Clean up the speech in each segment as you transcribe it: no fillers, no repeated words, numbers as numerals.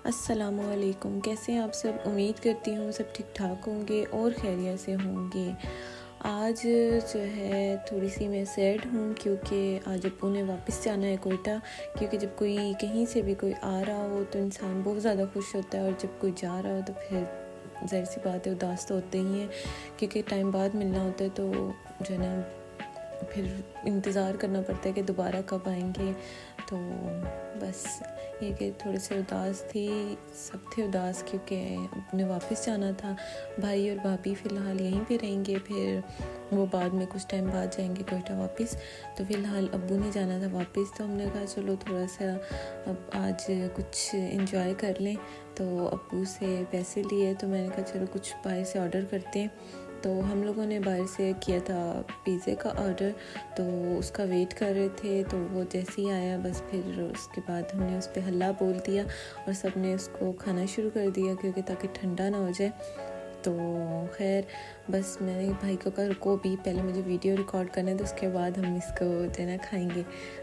السلام علیکم، کیسے ہیں آپ سب؟ امید کرتی ہوں سب ٹھیک ٹھاک ہوں گے اور خیریت سے ہوں گے۔ آج جو ہے تھوڑی سی میں سیڈ ہوں کیونکہ آج ابو نے واپس جانا ہے کوئٹہ، کیونکہ جب کوئی کہیں سے بھی کوئی آ رہا ہو تو انسان بہت زیادہ خوش ہوتا ہے، اور جب کوئی جا رہا ہو تو پھر ظاہر سی بات ہے اداس تو ہوتے ہی ہیں، کیونکہ ٹائم بعد ملنا ہوتا ہے تو جو ہے نا پھر انتظار کرنا پڑتا ہے کہ دوبارہ کب آئیں گے۔ تو بس یہ کہ تھوڑے سے اداس تھی، سب تھے اداس کیونکہ انہیں واپس جانا تھا۔ بھائی اور بھابھی فی الحال یہیں پہ رہیں گے، پھر وہ بعد میں کچھ ٹائم بعد جائیں گے کوئٹہ واپس۔ تو فی الحال ابو نے جانا تھا واپس، تو ہم نے کہا چلو تھوڑا سا اب آج کچھ انجوائے کر لیں۔ تو ابو سے پیسے لیے تو میں نے کہا چلو کچھ باہر سے آرڈر کرتے ہیں۔ تو ہم لوگوں نے باہر سے کیا تھا پیزے کا آرڈر، تو اس کا ویٹ کر رہے تھے، تو وہ جیسے ہی آیا بس پھر اس کے بعد ہم نے اس پہ ہلا بول دیا اور سب نے اس کو کھانا شروع کر دیا کیونکہ تاکہ ٹھنڈا نہ ہو جائے۔ تو خیر بس میں نے بھائی کو کہا رکو بھی پہلے مجھے ویڈیو ریکارڈ کرنا ہے، تو اس کے بعد ہم اس کو جو ہے نا کھائیں گے۔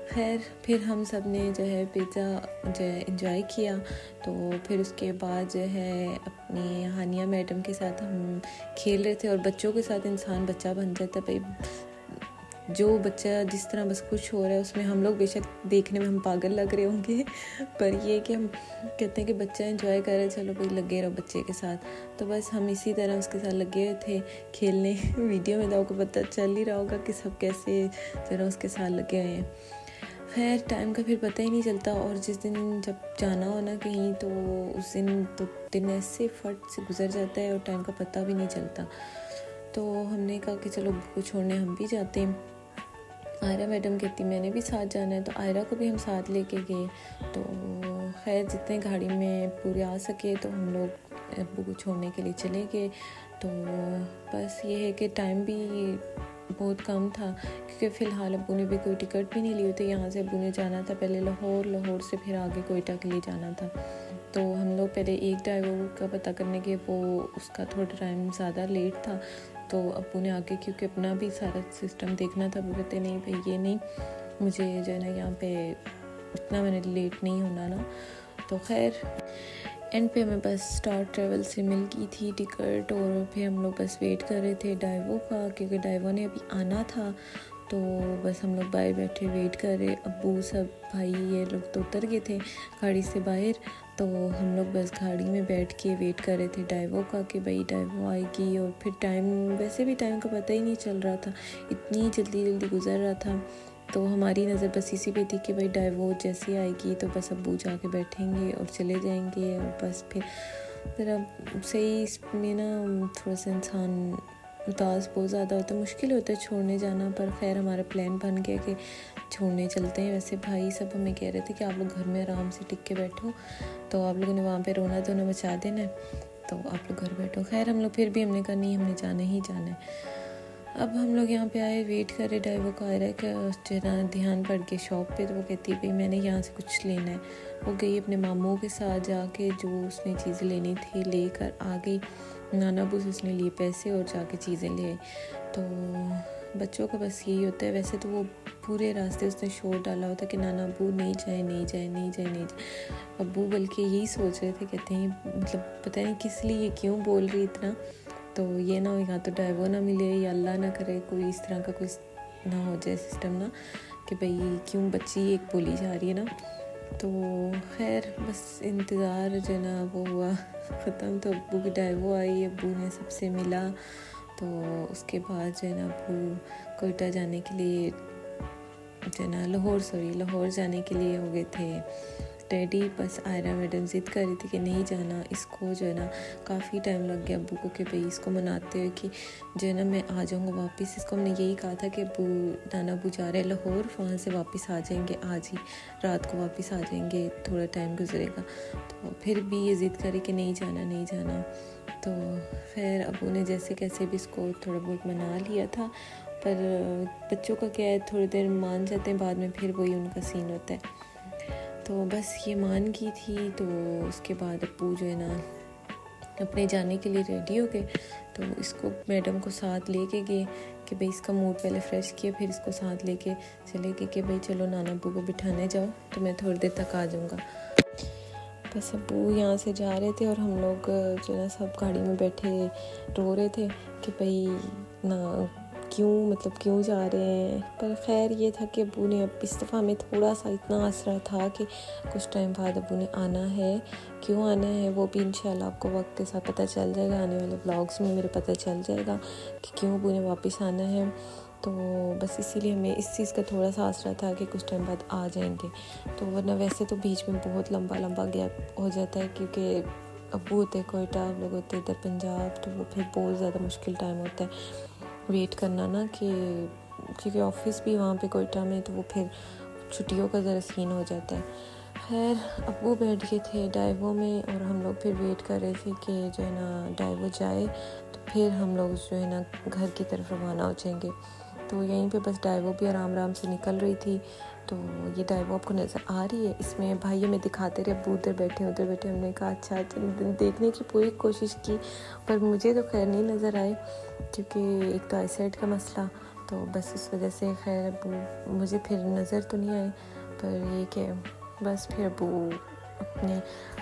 خیر پھر ہم سب نے جو ہے پیزا جو ہے انجوائے کیا، تو پھر اس کے بعد جو ہے اپنی ہانیہ میڈم کے ساتھ ہم کھیل رہے تھے، اور بچوں کے ساتھ انسان بچہ بن جاتا ہے بھائی، جو بچہ جس طرح بس خوش ہو رہا ہے اس میں ہم لوگ بے شک دیکھنے میں ہم پاگل لگ رہے ہوں گے، پر یہ کہ ہم کہتے ہیں کہ بچہ انجوائے کر رہے ہیں، چلو بھائی لگے رہو بچے کے ساتھ۔ تو بس ہم اسی طرح اس کے ساتھ لگے ہوئے تھے کھیلنے۔ ویڈیو میں تو آپ کو پتہ چل ہی رہا ہوگا کہ سب کیسے ذرا اس کے ساتھ لگے ہوئے ہیں۔ خیر ٹائم کا پھر پتہ ہی نہیں چلتا، اور جس دن جب جانا ہونا کہیں تو اس دن تو دن ایسے فٹ سے گزر جاتا ہے اور ٹائم کا پتہ بھی نہیں چلتا۔ تو ہم نے کہا کہ چلو ابو کو چھوڑنے ہم بھی جاتے ہیں۔ آئرہ میڈم کہتی میں نے بھی ساتھ جانا ہے، تو آئرہ کو بھی ہم ساتھ لے کے گئے۔ تو خیر جتنے گاڑی میں پورے آ سکے تو ہم لوگ ابو کو چھوڑنے کے لیے چلے گئے۔ تو بس یہ ہے کہ ٹائم بھی بہت کم تھا کیونکہ فی الحال ابو نے بھی کوئی ٹکٹ بھی نہیں لی ہوئی، یہاں سے ابو نے جانا تھا پہلے لاہور سے پھر آگے کوئٹہ کے لیے جانا تھا۔ تو ہم لوگ پہلے ایک ڈرائیور کا پتہ کرنے کے، وہ اس کا تھوڑا ٹائم زیادہ لیٹ تھا، تو ابو نے آگے کیونکہ اپنا بھی سارا سسٹم دیکھنا تھا، وہ کہتے نہیں بھائی یہ نہیں، مجھے جو ہے نا یہاں پہ اتنا میں نے لیٹ نہیں ہونا نا۔ تو خیر اینڈ پہ ہمیں بس اسٹار ٹریول سے مل گئی تھی ٹکٹ، اور پھر ہم لوگ بس ویٹ کر رہے تھے ڈائیوو کا، کیونکہ ڈائیوو نے ابھی آنا تھا۔ تو بس ہم لوگ باہر بیٹھے ویٹ کر رہے، ابو سب بھائی یہ لوگ تو اتر گئے تھے گاڑی سے باہر، تو ہم لوگ بس گاڑی میں بیٹھ کے ویٹ کر رہے تھے ڈائیوو کا کہ بھائی ڈائیوو آئے گی، اور پھر ٹائم ویسے بھی ٹائم کا پتہ ہی نہیں چل رہا تھا، اتنی جلدی گزر رہا تھا۔ تو ہماری نظر بس اسی پہ تھی کہ بھائی ڈائیوو جیسے آئے گی تو بس ابو جا کے بیٹھیں گے اور چلے جائیں گے، اور بس پھر ذرا صحیح اس میں نا تھوڑا سا انسان اداس بہت زیادہ ہوتا ہے، مشکل ہوتا ہے چھوڑنے جانا، پر خیر ہمارا پلان بن گیا کہ چھوڑنے چلتے ہیں۔ ویسے بھائی سب ہمیں کہہ رہے تھے کہ آپ لوگ گھر میں آرام سے ٹک کے بیٹھو، تو آپ لوگوں نے وہاں پہ رونا دھونا مچا دینا ہے، تو آپ لوگ گھر بیٹھو۔ خیر ہم لوگ پھر بھی ہم نے کہا نہیں، ہم نے جانا ہی جانا ہے۔ اب ہم لوگ یہاں پہ آئے ویٹ کر رہے، ڈائیوو کا آ رہا ہے کہ جو ہے نا دھیان پڑ کے شاپ پہ، تو وہ کہتی بھائی میں نے یہاں سے کچھ لینا ہے۔ وہ گئی اپنے ماموں کے ساتھ، جا کے جو اس نے چیزیں لینی تھی لے کر آ گئی، نانا ابو سے اس نے لیے پیسے اور جا کے چیزیں لے آئی۔ تو بچوں کا بس یہی ہوتا ہے، ویسے تو وہ پورے راستے اس نے شور ڈالا ہوتا ہے کہ نانا ابو نہیں جائیں۔ ابو بلکہ یہی سوچ رہے تھے، کہتے ہیں مطلب پتہ نہیں کس لیے یہ کیوں بول رہی اتنا، تو یہ نہ ہو یہاں تو ڈرائیور نہ ملے، یا اللہ نہ کرے کوئی اس طرح کا کوئی نہ ہو جائے سسٹم نا، کہ بھئی کیوں بچی ایک بولی جا رہی ہے نا۔ تو خیر بس انتظار جو ہے نا وہ ہوا ختم، تو ابو کی ڈرائیو آئی، ابو نے سب سے ملا، تو اس کے بعد جو ہے نا ابو کوئٹہ جانے کے لیے جو ہے نا لاہور جانے کے لیے ہو گئے تھے ریڈی۔ بس آئرہ میڈم ضد کر رہی تھی کہ نہیں جانا، اس کو جو ہے نا کافی ٹائم لگ گیا ابو کو کہ بھئی اس کو مناتے ہوئے کہ جو ہے نا میں آ جاؤں گا واپس۔ اس کو ہم نے یہی کہا تھا کہ نانا ابو جا رہے لاہور، وہاں سے واپس آ جائیں گے، آج ہی رات کو واپس آ جائیں گے، تھوڑا ٹائم گزرے گا، تو پھر بھی یہ ضد کری کہ نہیں جانا۔ تو خیر ابو نے جیسے کیسے بھی اس کو تھوڑا بہت منا لیا تھا، پر بچوں کا کیا ہے تھوڑی دیر مان جاتے ہیں، بعد میں پھر وہی ان کا سین ہوتا ہے۔ تو بس یہ مان کی تھی، تو اس کے بعد ابو جو ہے نا اپنے جانے کے لیے ریڈی ہو گئے، تو اس کو میڈم کو ساتھ لے کے گئے کہ بھئی اس کا موڈ پہلے فریش کیا، پھر اس کو ساتھ لے کے چلے گئے کہ بھئی چلو نانا ابو کو بٹھانے جاؤ، تو میں تھوڑی دیر تک آ جاؤں گا۔ بس ابو یہاں سے جا رہے تھے اور ہم لوگ جو ہے سب گاڑی میں بیٹھے رو رہے تھے کہ بھائی نہ کیوں جا رہے ہیں. پر خیر یہ تھا کہ ابو نے اب اس دفعہ ہمیں تھوڑا سا اتنا آسرا تھا کہ کچھ ٹائم بعد ابو نے آنا ہے. کیوں آنا ہے وہ بھی انشاءاللہ آپ کو وقت کے ساتھ پتہ چل جائے گا, آنے والے بلاگز میں میرے پتہ چل جائے گا کہ کیوں ابو نے واپس آنا ہے. تو بس اسی لیے ہمیں اس چیز کا تھوڑا سا آسرا تھا کہ کچھ ٹائم بعد آ جائیں گے. تو ورنہ ویسے تو بیچ میں بہت لمبا گیپ ہو جاتا ہے, کیونکہ ابو ہوتے کوئٹہ, ہم لوگ ہوتے ادھر پنجاب, تو وہ پھر بہت زیادہ مشکل ٹائم ہوتا ہے ویٹ کرنا نا, کیونکہ آفس بھی وہاں پہ کوئٹہ میں, تو وہ پھر چھٹیوں کا ذرا سین ہو جاتا ہے. خیر ابو بیٹھ گئے تھے ڈائیوو میں اور ہم لوگ پھر ویٹ کر رہے تھے کہ جو ہے نا ڈائیوو جائے تو پھر ہم لوگ جو ہے نا گھر کی طرف روانہ ہو جائیں گے. تو یہیں پہ بس ڈائیوو بھی آرام سے نکل رہی تھی. تو یہ ڈائیوو آپ کو نظر آ رہی ہے, اس میں بھائی ہمیں دکھاتے رہے ابو ادھر بیٹھے. ہم نے کہا اچھا دیکھنے کی پوری کوشش کی, پر مجھے تو خیر نہیں نظر آئے, کیونکہ ایک تو آئی سائٹ کا مسئلہ, تو بس اس وجہ سے خیر ابو مجھے پھر نظر تو نہیں آئے. پر یہ کہ بس پھر ابو اپنے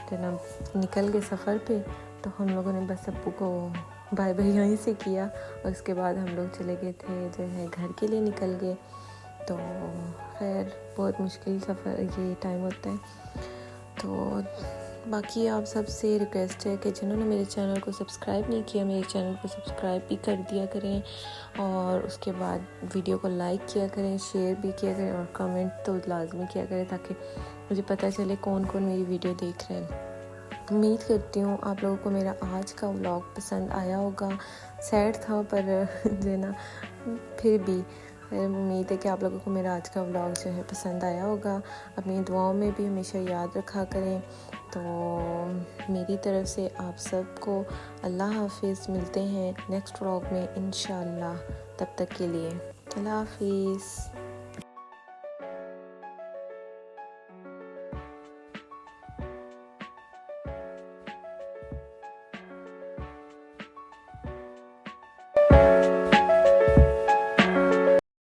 جناب نکل گئے سفر پہ. تو ہم لوگوں نے بس ابو کو بائے بائے یہیں سے کیا, اور اس کے بعد ہم لوگ چلے گئے تھے جو ہے گھر کے لیے نکل گئے. تو خیر بہت مشکل سفر یہ ٹائم ہوتا ہے. تو باقی آپ سب سے ریکویسٹ ہے کہ جنہوں نے میرے چینل کو سبسکرائب نہیں کیا, میرے چینل کو سبسکرائب بھی کر دیا کریں, اور اس کے بعد ویڈیو کو لائک کیا کریں, شیئر بھی کیا کریں, اور کمنٹ تو لازمی کیا کریں تاکہ مجھے پتہ چلے کون میری ویڈیو دیکھ رہے ہیں. امید کرتی ہوں آپ لوگوں کو میرا آج کا ولاگ پسند آیا ہوگا. سیڈ تھا پر جو ہے نا پھر بھی امید ہے کہ آپ لوگوں کو میرا آج کا ولاگ جو ہے پسند آیا ہوگا. اپنی دعاؤں میں بھی ہمیشہ یاد رکھا کریں. تو میری طرف سے آپ سب کو اللہ حافظ. ملتے ہیں نیکسٹ ولاگ میں انشاءاللہ. تب تک کے لیے اللہ حافظ.